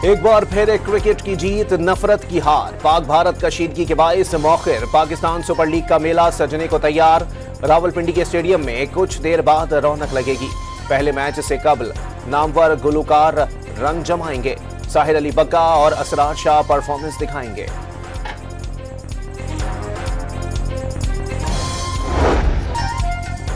एक बार फिर क्रिकेट की जीत, नफरत की हार। पाक भारत कशीदगी के बाइस मौखिर पाकिस्तान सुपर लीग का मेला सजने को तैयार। रावलपिंडी के स्टेडियम में कुछ देर बाद रौनक लगेगी। पहले मैच से कबल नामवर गुलकार रंग जमाएंगे। साहिर अली बग्गा और असरार शाह परफॉर्मेंस दिखाएंगे।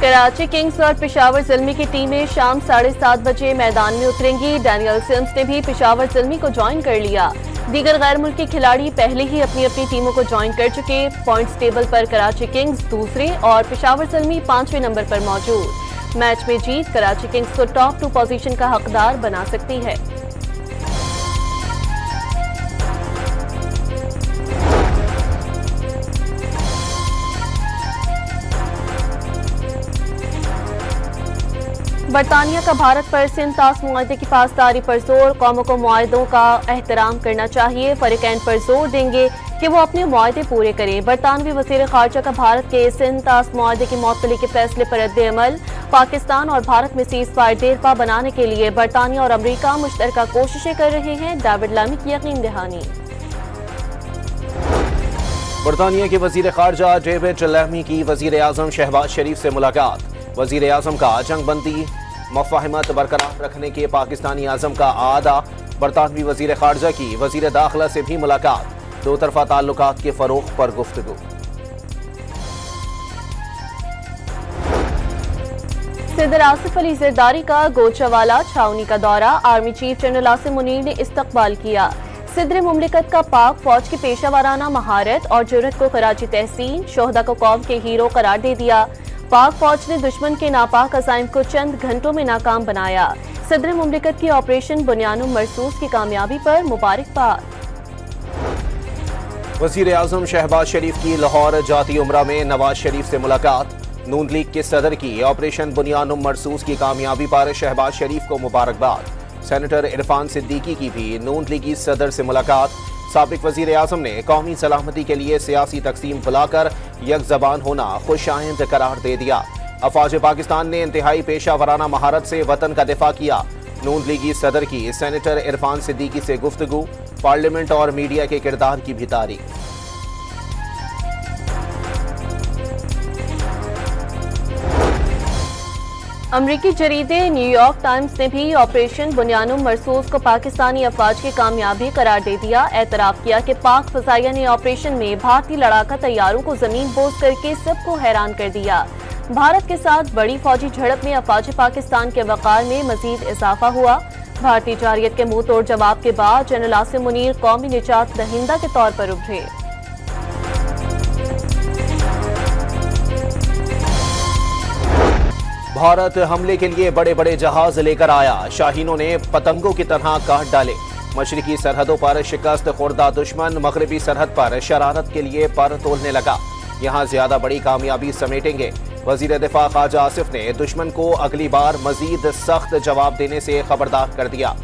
कराची किंग्स और पेशावर ज़ल्मी की टीमें शाम 7:30 बजे मैदान में उतरेंगी। डैनियल सिम्स ने भी पेशावर ज़ल्मी को ज्वाइन कर लिया। दीगर गैर मुल्की खिलाड़ी पहले ही अपनी अपनी टीमों को ज्वाइन कर चुके। पॉइंट्स टेबल पर कराची किंग्स दूसरे और पेशावर ज़ल्मी 5वें नंबर पर मौजूद। मैच में जीत कराची किंग्स को टॉप 2 पोजीशन का हकदार बना सकती है। बरतानिया का भारत पर सिंतास मुआहदे की पासदारी पर जोर। कौमों को मुआहदों का एहतराम करना चाहिए। फरीकैन पर जोर देंगे कि वो अपने मुआहदे पूरे करें। बरतानवी वज़ीर ख़ारजा का भारत के सिंतास मुआहदे की मअतली के फैसले पर रद्द-ए-अमल। पाकिस्तान और भारत में सीज़फायर देरपा बनाने के लिए बरतानिया और अमरीका मुश्तरका कोशिशें कर रहे हैं। डेविड लामी की यकीन दहानी। बरतानिया के वज़ीर ख़ारजा डेविड लामी की वज़ीर आज़म शहबाज शरीफ से मुलाकात। वज़ीर आज़म का जंगबंदी मफ़ाहिमत बरकरार रखने के पाकिस्तानी आज़म का आदा। बरतानवी वज़ीर ख़ारजा की वज़ीर दाखिला से भी मुलाकात। दो तरफ़ा ताल्लुकात के फ़रोग़ पर गुफ्तगू। सदर आसिफ अली ज़रदारी का गोचावाला छावनी का दौरा। Army chief general Asim Munir ने इस्तकबाल किया। सदर मुमलिकत का पाक फौज की पेशा वाराना महारत और जुर्रत को खराजी तहसीन। शोहदा को कौम के हीरो करार दे दिया। पाक फौज ने दुश्मन के नापाक अज़ाइम को चंद घंटों में नाकाम बनाया। सदर मुमलिकत की ऑपरेशन बुनियानुम मरसूस की कामयाबी पर मुबारकबाद। वज़ीर आज़म शहबाज शरीफ की लाहौर जाती उमरा में नवाज शरीफ से मुलाकात। नून लीग के सदर की ऑपरेशन बुनियानुम मरसूस की कामयाबी पर शहबाज शरीफ को मुबारकबाद। सेनेटर इरफान सिद्दीकी की भी नून लीगी सदर से मुलाकात। साबिक वज़ीर आज़म ने कौमी सलामती के लिए सियासी तक़सीम बुलाकर यक ज़बान होना खुशाइंद करार दे दिया। अफ़वाज पाकिस्तान ने इंतहाई पेशा वराना महारत से वतन का दिफा किया। नून लीगी सदर की सेनेटर इरफान सिद्दीकी से गुफ्तगू। पार्लियामेंट और मीडिया के किरदार की भी तारीफ। अमरीकी जरीदे न्यूयॉर्क टाइम्स ने भी ऑपरेशन बुनियानुम मरसूस को पाकिस्तानी अफवाज की कामयाबी करार दे दिया। एतराफ़ किया कि पाक फ़ज़ाइया ने ऑपरेशन में भारतीय लड़ाका तैयारों को जमीन बोझ करके सबको हैरान कर दिया। भारत के साथ बड़ी फौजी झड़प में अफवाज पाकिस्तान के वक़ार में मजीद इजाफा हुआ। भारतीय जारियत के मुंह तोड़ जवाब के बाद जनरल आसिम मुनीर कौमी निजात दहिंदा के तौर पर उभरे। भारत हमले के लिए बड़े बड़े जहाज लेकर आया। शाहीनों ने पतंगों की तरह काट डाले। मशरिकी सरहदों पर शिकस्त खुर्दा दुश्मन मगरबी सरहद पर शरारत के लिए पर तोलने लगा। यहाँ ज्यादा बड़ी कामयाबी समेटेंगे। वजीर दिफा ख्वाजा आसिफ ने दुश्मन को अगली बार मजीद सख्त जवाब देने से खबरदार कर दिया।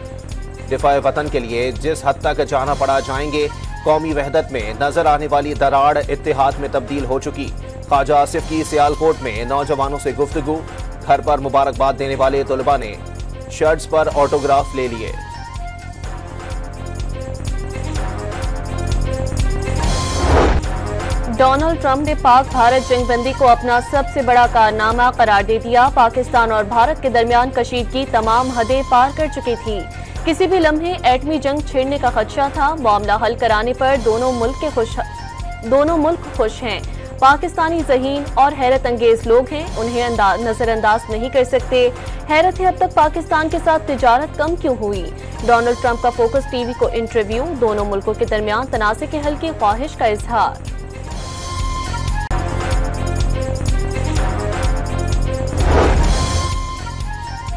दिफा वतन के लिए जिस हद तक जाना पड़ा जाएंगे। कौमी वहदत में नजर आने वाली दरार इत्तेहाद में तब्दील हो चुकी। ख्वाजा आसिफ की सियालकोट में नौजवानों से गुफ्तगू। घर पर मुबारकबाद देने वाले तुलबा ने शर्ट्स पर ऑटोग्राफ ले लिए। डोनाल्ड ट्रंप ने पाक भारत जंगबंदी को अपना सबसे बड़ा कारनामा करार दे दिया। पाकिस्तान और भारत के दरमियान कशीदगी तमाम हदें पार कर चुकी थी। किसी भी लम्हे एटमी जंग छिड़ने का खदशा था। मामला हल कराने पर दोनों मुल्क खुश हैं। पाकिस्तानी ज़हीन और हैरत अंगेज लोग हैं, उन्हें नजरअंदाज नहीं कर सकते। हैरत है अब तक पाकिस्तान के साथ तिजारत कम क्यों हुई। डोनाल्ड ट्रंप का फोकस टीवी को इंटरव्यू। दोनों मुल्कों के दरमियान तनाज़े के हल की ख्वाहिश का इजहार।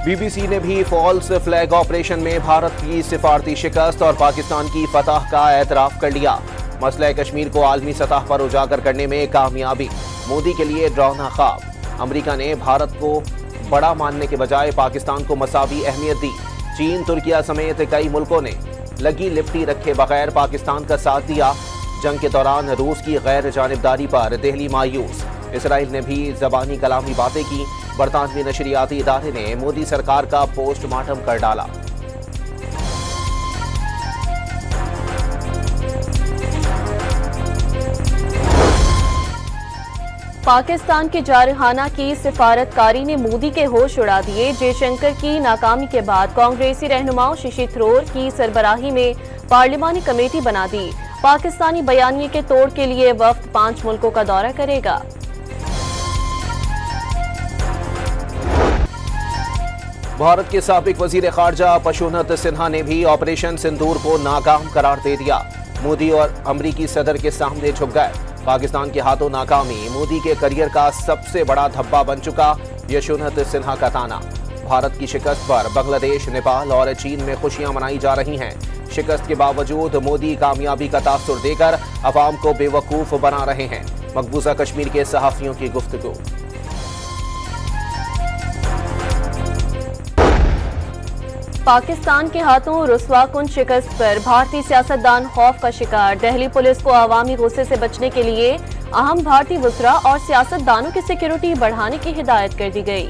बीबीसी ने भी फॉल्स फ्लैग ऑपरेशन में भारत की सिफारती शिकस्त और पाकिस्तान की फतह का एतराफ कर लिया। मसला कश्मीर को आलमी सतह पर उजागर करने में कामयाबी। मोदी के लिए डरावना ख्वाब। अमरीका ने भारत को बड़ा मानने के बजाय पाकिस्तान को मसावी अहमियत दी। चीन, तुर्किया समेत कई मुल्कों ने लगी लिपटी रखे बगैर पाकिस्तान का साथ दिया। जंग के दौरान रूस की गैर जानिबदारी पर दिल्ली मायूस। इसराइल ने भी जबानी कलामी बातें की। बरतानवी नशरियाती इदारे ने मोदी सरकार का पोस्टमार्टम कर डाला। पाकिस्तान की जारहाना की सिफारतकारी ने मोदी के होश उड़ा दिए। जयशंकर की नाकामी के बाद कांग्रेसी रहनुमाओं शशि थरूर की सरबराही में पार्लिमानी कमेटी बना दी। पाकिस्तानी बयानिए के तोड़ के लिए वफ्द 5 मुल्कों का दौरा करेगा। भारत के साबिक वजीर खारजा पशुनत सिन्हा ने भी ऑपरेशन सिंदूर को नाकाम करार दे दिया। मोदी और अमरीकी सदर के सामने झुक गए। पाकिस्तान के हाथों नाकामी मोदी के करियर का सबसे बड़ा धब्बा बन चुका, यशोनत सिन्हा का ताना। भारत की शिकस्त पर बांग्लादेश, नेपाल और चीन में खुशियां मनाई जा रही हैं। शिकस्त के बावजूद मोदी कामयाबी का तासुर देकर अवाम को बेवकूफ बना रहे हैं। मकबूजा कश्मीर के सहाफियों की गुफ्तगू। पाकिस्तान के हाथों रुस्वाकुन शिकस्त पर भारतीय सियासतदान खौफ का शिकार। दिल्ली पुलिस को अवामी गुस्से से बचने के लिए अहम भारतीय वज़रा और सियासतदानों की सिक्योरिटी बढ़ाने की हिदायत कर दी गई।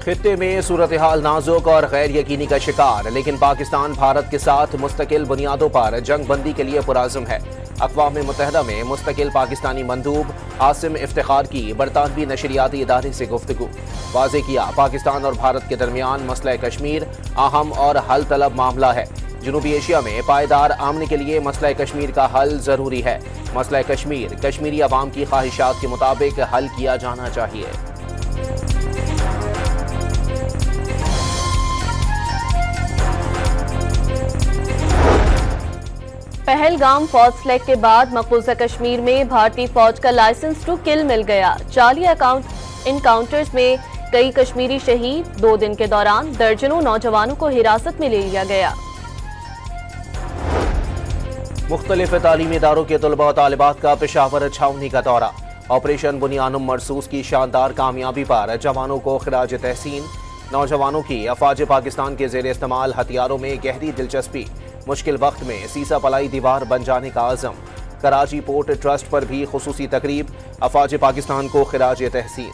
खित्ते में सूरत हाल नाजुक और गैर यकीनी का शिकार, लेकिन पाकिस्तान भारत के साथ मुस्तकिल बुनियादों पर जंग बंदी के लिए पुराज़म है। अक़वाम मुत्तहिदा में मुस्तकिल पाकिस्तानी मंदूब आसिम इफ्तिखार की बरतानवी नशरियाती इदारे से गुफ्तगू। वाज़े किया, पाकिस्तान और भारत के दरमियान मसला कश्मीर अहम और हल तलब मामला है। जनूबी एशिया में पायदार अमन के लिए मसला कश्मीर का हल ज़रूरी है। मसला कश्मीर कश्मीरी अवाम की ख्वाहिशात के मुताबिक हल किया जाना चाहिए। पहलगाम फौज फ्लैग के बाद मकबूजा कश्मीर में भारतीय फौज का लाइसेंस टू किल मिल गया। 40 इनकाउंटर्स में कई कश्मीरी शहीद। 2 दिन के दौरान दर्जनों नौजवानों को हिरासत में ले लिया गया। मुख्तलिफ तालीमी इदारों के तलबा और तालिबात का पेशावर छावनी का दौरा। ऑपरेशन बुनियानुम मरसूस की शानदार कामयाबी पर जवानों को खिराज तहसीन। नौजवानों की अफवाज पाकिस्तान के जेर इस्तेमाल हथियारों में गहरी दिलचस्पी। मुश्किल वक्त में सीसा पलाई दीवार बन जाने का आज़म। कराची पोर्ट ट्रस्ट पर भी खुसूसी तकरीब। अफवाज पाकिस्तान को खिराज तहसीन।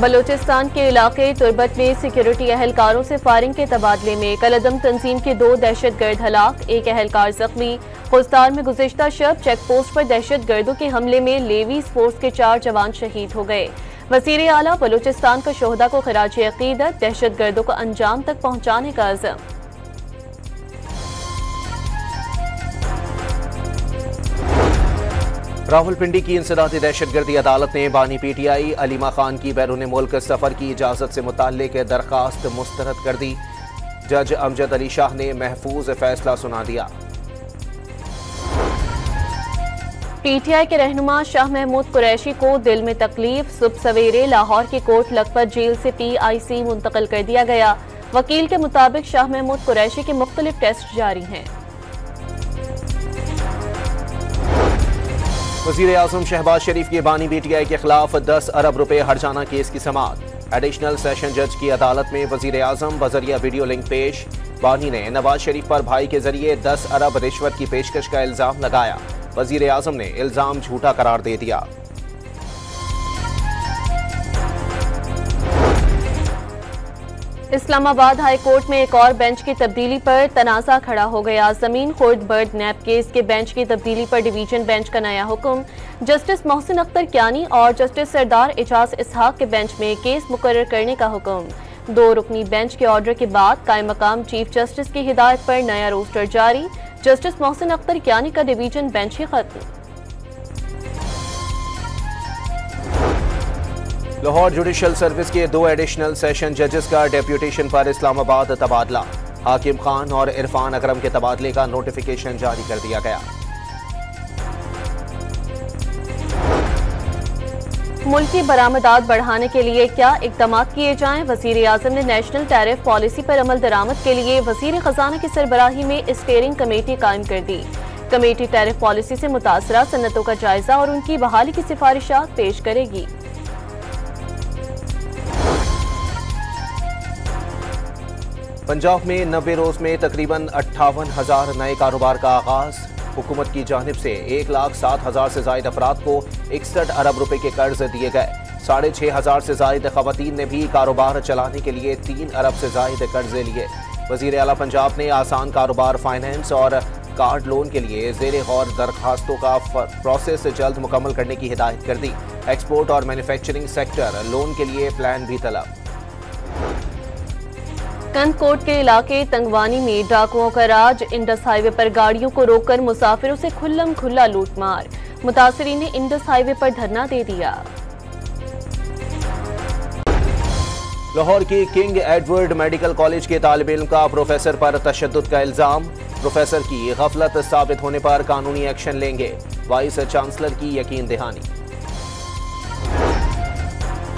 बलूचिस्तान के इलाके तुर्बत में सिक्योरिटी एहलकारों से फायरिंग के तबादले में कलदम तंजीम के 2 दहशतगर्द हलाक, 1 एहलकार जख्मी। खुस्तार में गुज़िश्ता शब चेक पोस्ट पर दहशतगर्दों के हमले में लेवीज फोर्स के 4 जवान शहीद हो गए। वज़ीर आला बलूचिस्तान का शोहदा को खिराज अकीदत, दहशतगर्दों को अंजाम तक पहुंचाने का अज़म। रावलपिंडी की इंसदादी दहशतगर्दी अदालत ने बानी PTI अलीमा खान की बैरून मुल्क सफर की इजाजत से मुताल्लिक दरखास्त मुस्तरद कर दी। जज अमजद अली शाह ने महफूज फैसला सुना दिया। PTI के रहनुमा शाह महमूद कुरैशी को दिल में तकलीफ। सुबह सवेरे लाहौर की कोट लखपत जेल से PIC मुंतकिल कर दिया गया। वकील के मुताबिक शाह महमूद कुरैशी के मुख्तलिफ टेस्ट जारी हैं। वज़ीर आज़म शहबाज शरीफ के बानी PTI के खिलाफ 10 अरब रुपए हर्जाना केस की समाअत। एडिशनल सेशन जज की अदालत में वज़ीर आज़म बजरिया वीडियो लिंक पेश। बानी ने नवाज शरीफ पर भाई के जरिए 10 अरब रिश्वत की पेशकश का इल्जाम लगाया। वज़ीर आज़म ने इल्जाम झूठा करार दे दिया। इस्लामाबाद हाई कोर्ट में एक और बेंच की तब्दीली पर तनाज़ा खड़ा हो गया। जमीन खुर्द बर्ड नैब केस के बेंच की तब्दीली पर डिवीजन बेंच का नया हुक्म। जस्टिस मोहसिन अख्तर क्यानी और जस्टिस सरदार एजाज इसहाक के बेंच में केस मुकर्रर करने का हुक्म। 2 रुकनी बेंच के ऑर्डर के बाद कायम मकाम चीफ जस्टिस की हिदायत पर नया रोस्टर जारी। जस्टिस मोहसिन अख्तर क्यानी का डिवीजन बेंच ही खत्म। लाहौर जुडिशल सर्विस के 2 एडिशनल सेशन जजेस का डेप्यूटेशन पर इस्लामाबाद तबादला। हाकिम खान और इरफान अकरम के तबादले का नोटिफिकेशन जारी कर दिया गया। मुल्की बरामदात बढ़ाने के लिए क्या इकदाम किए जाएं? वज़ीर आज़म ने नेशनल टैरिफ पॉलिसी पर अमल दरामद के लिए वज़ीर ख़जाना की सरबराही में स्टीयरिंग कमेटी कायम कर दी। कमेटी टैरिफ पॉलिसी से मुतासरा सनतों का जायजा और उनकी बहाली की सिफारिशात पेश करेगी। पंजाब में 90 रोज में तकरीबन 58,000 नए कारोबार का आगाज। हुकूमत की जानिब से 1,07,000 से जायद अफराद को 61 अरब रुपए के कर्ज दिए गए। 6,500 से जायद खवातीन ने भी कारोबार चलाने के लिए 3 अरब से जायद कर्जे लिए। वजीर आला पंजाब ने आसान कारोबार फाइनेंस और कार्ड लोन के लिए ज़ेरे गौर दरखास्तों का प्रोसेस जल्द मुकम्मल करने की हिदायत कर दी। एक्सपोर्ट और मैन्युफैक्चरिंग सेक्टर लोन के लिए प्लान भी तलब। कंदकोट के इलाके तंगवानी में डाकुओं का राज। इंडस हाईवे पर गाड़ियों को रोककर मुसाफिरों से खुल्लम खुल्ला लूटमार। मुतासरीन ने इंडस हाईवे पर धरना दे दिया। लाहौर की किंग एडवर्ड मेडिकल कॉलेज के तालिब इल्म का प्रोफेसर पर तशद्दुद का इल्जाम। प्रोफेसर की गफलत साबित होने पर कानूनी एक्शन लेंगे। वाइस चांसलर की यकीन दहानी।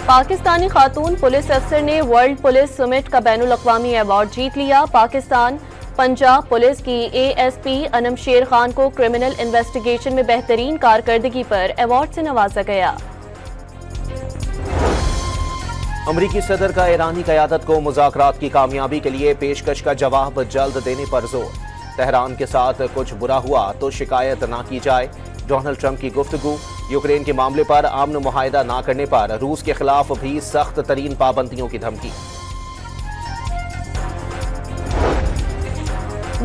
पाकिस्तानी खातून पुलिस अफसर ने वर्ल्ड पुलिस समिट का बैनुल अक़वामी अवार्ड जीत लिया। पाकिस्तान पंजाब पुलिस की ASP अनम शेर खान को क्रिमिनल इन्वेस्टिगेशन में बेहतरीन कारकर्दगी पर अवार्ड से नवाजा गया। अमरीकी सदर का ईरानी क़यादत को मुज़ाकरात की कामयाबी के लिए पेशकश का जवाब जल्द देने पर जोर। तेहरान के साथ कुछ बुरा हुआ तो शिकायत ना की जाए। डोनाल्ड ट्रंप की गुफ्तगू। यूक्रेन के मामले पर अमन मुआहिदा ना करने पर रूस के खिलाफ भी सख्त तरीन पाबंदियों की धमकी।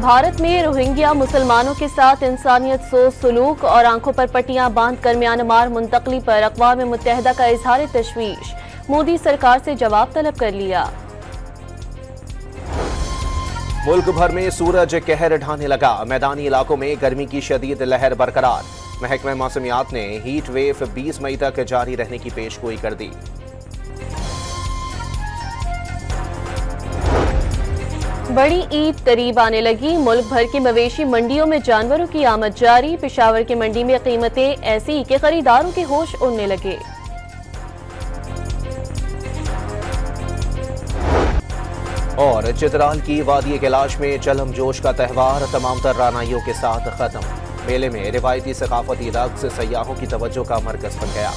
भारत में रोहिंग्या मुसलमानों के साथ इंसानियत सोच सलूक और आंखों पर पट्टियां बांधकर म्यांमार मुंतकली पर अक़वाम मुत्तहिदा का इजहार तशवीश। मोदी सरकार से जवाब तलब कर लिया। मुल्क भर में सूरज कहर ढाने लगा। मैदानी इलाकों में गर्मी की शदीद लहर बरकरार। महकमा मौसमियात ने हीट वेव 20 मई तक जारी रहने की पेशगोई कर दी। बड़ी ईद करीब आने लगी। मुल्क भर की मवेशी मंडियों में जानवरों की आमद जारी। पेशावर की मंडी में कीमतें ऐसी कि खरीदारों के होश उड़ने लगे। और चित्राल की वादी कैलाश में चलम जोश का त्यौहार तमाम तर रानाइयों के साथ खत्म। मेले में रिवायती सकाफती रक्स सयाहों की तवज्जो का मरकज बन गया।